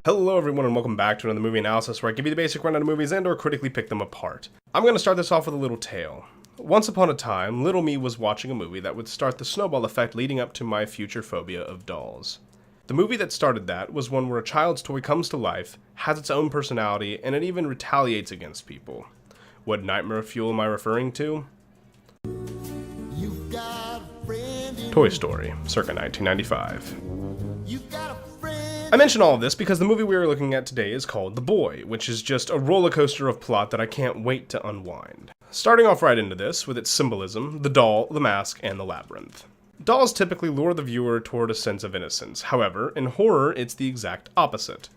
Hello everyone and welcome back to another movie analysis where I give you the basic rundown of movies and or critically pick them apart. I'm going to start this off with a little tale. Once upon a time, little me was watching a movie that would start the snowball effect leading up to my future phobia of dolls. The movie that started that was one where a child's toy comes to life, has its own personality, and it even retaliates against people. What nightmare fuel am I referring to? Toy Story, circa 1995. I mention all of this because the movie we are looking at today is called The Boy, which is just a roller coaster of plot that I can't wait to unwind. Starting off right into this with its symbolism, the doll, the mask, and the labyrinth. Dolls typically lure the viewer toward a sense of innocence. However, in horror, it's the exact opposite.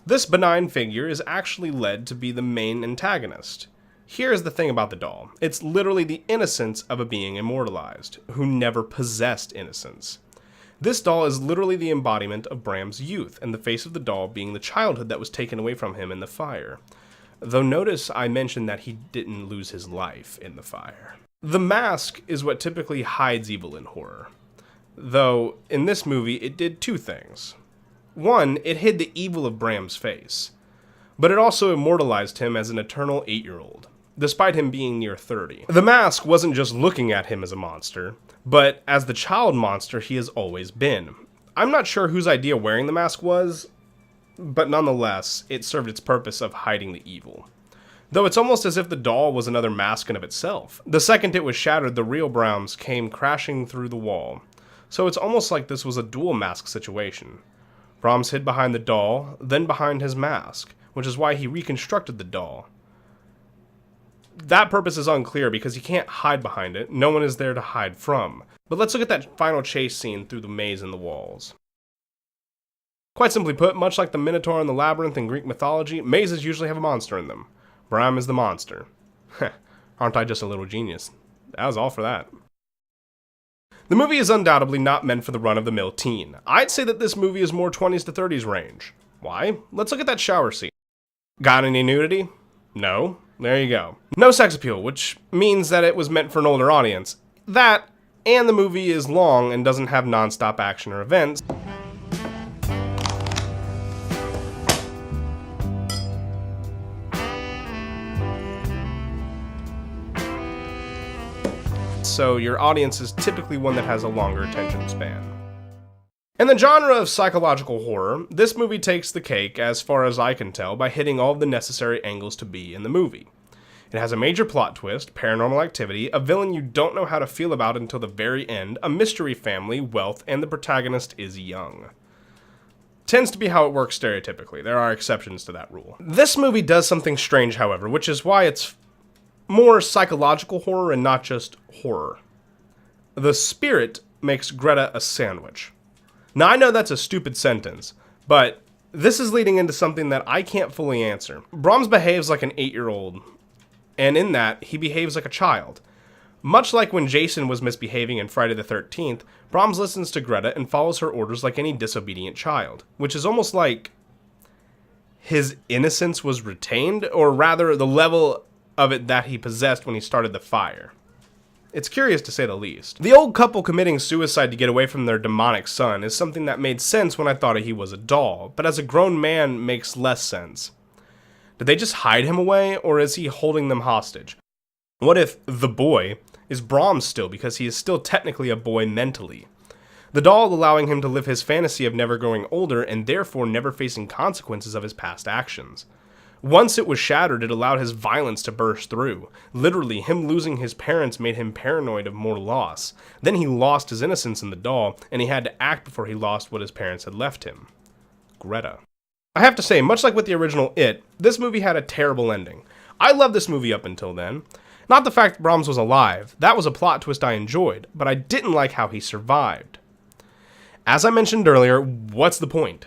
This benign figure is actually led to be the main antagonist. Here's the thing about the doll. It's literally the innocence of a being immortalized, who never possessed innocence. This doll is literally the embodiment of Bram's youth, and the face of the doll being the childhood that was taken away from him in the fire. Though notice I mentioned that he didn't lose his life in the fire. The mask is what typically hides evil in horror. Though, in this movie, it did two things. One, it hid the evil of Bram's face. But it also immortalized him as an eternal 8-year-old, despite him being near 30. The mask wasn't just looking at him as a monster, but as the child monster he has always been. I'm not sure whose idea wearing the mask was, but nonetheless, it served its purpose of hiding the evil. Though it's almost as if the doll was another mask in of itself. The second it was shattered, the real Brahms came crashing through the wall. So it's almost like this was a dual mask situation. Brahms hid behind the doll, then behind his mask, which is why he reconstructed the doll. That purpose is unclear because he can't hide behind it, no one is there to hide from. But let's look at that final chase scene through the maze in the walls. Quite simply put, much like the Minotaur and the Labyrinth in Greek mythology, mazes usually have a monster in them. Bram is the monster. Aren't I just a little genius? That was all for that. The movie is undoubtedly not meant for the run-of-the-mill teen. I'd say that this movie is more 20s to 30s range. Why? Let's look at that shower scene. Got any nudity? No. There you go. No sex appeal, which means that it was meant for an older audience. That, and the movie is long and doesn't have non-stop action or events. So your audience is typically one that has a longer attention span. In the genre of psychological horror, this movie takes the cake, as far as I can tell, by hitting all of the necessary angles to be in the movie. It has a major plot twist, paranormal activity, a villain you don't know how to feel about until the very end, a mystery family, wealth, and the protagonist is young. Tends to be how it works stereotypically. There are exceptions to that rule. This movie does something strange, however, which is why it's more psychological horror and not just horror. The spirit makes Greta a sandwich. Now, I know that's a stupid sentence, but this is leading into something that I can't fully answer. Brahms behaves like an 8-year-old, and in that, he behaves like a child. Much like when Jason was misbehaving in Friday the 13th, Brahms listens to Greta and follows her orders like any disobedient child, which is almost like his innocence was retained, or rather, the level of it that he possessed when he started the fire. It's curious to say the least. The old couple committing suicide to get away from their demonic son is something that made sense when I thought he was a doll, but as a grown man makes less sense. Did they just hide him away, or is he holding them hostage? What if the boy is Brahms still, because he is still technically a boy mentally? The doll allowing him to live his fantasy of never growing older and therefore never facing consequences of his past actions. Once it was shattered, it allowed his violence to burst through. Literally, him losing his parents made him paranoid of more loss. Then he lost his innocence in the doll, and he had to act before he lost what his parents had left him. Greta. I have to say, much like with the original It, this movie had a terrible ending. I loved this movie up until then. Not the fact that Brahms was alive, that was a plot twist I enjoyed, but I didn't like how he survived. As I mentioned earlier, what's the point?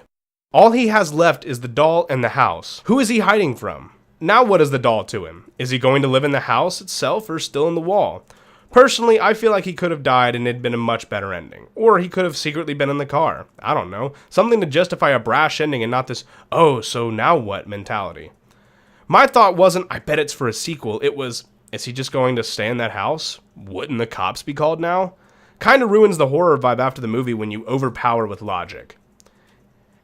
All he has left is the doll and the house. Who is he hiding from? Now what is the doll to him? Is he going to live in the house itself or still in the wall? Personally, I feel like he could have died and it'd been a much better ending. Or he could have secretly been in the car. I don't know. Something to justify a brash ending and not this, oh, so now what mentality. My thought wasn't, I bet it's for a sequel. It was, is he just going to stay in that house? Wouldn't the cops be called now? Kinda ruins the horror vibe after the movie when you overpower with logic.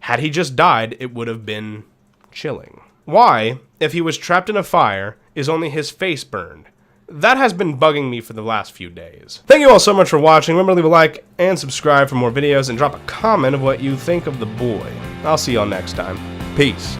Had he just died, it would have been chilling. Why, if he was trapped in a fire, is only his face burned? That has been bugging me for the last few days. Thank you all so much for watching. Remember to leave a like and subscribe for more videos, and drop a comment of what you think of The Boy. I'll see y'all next time. Peace.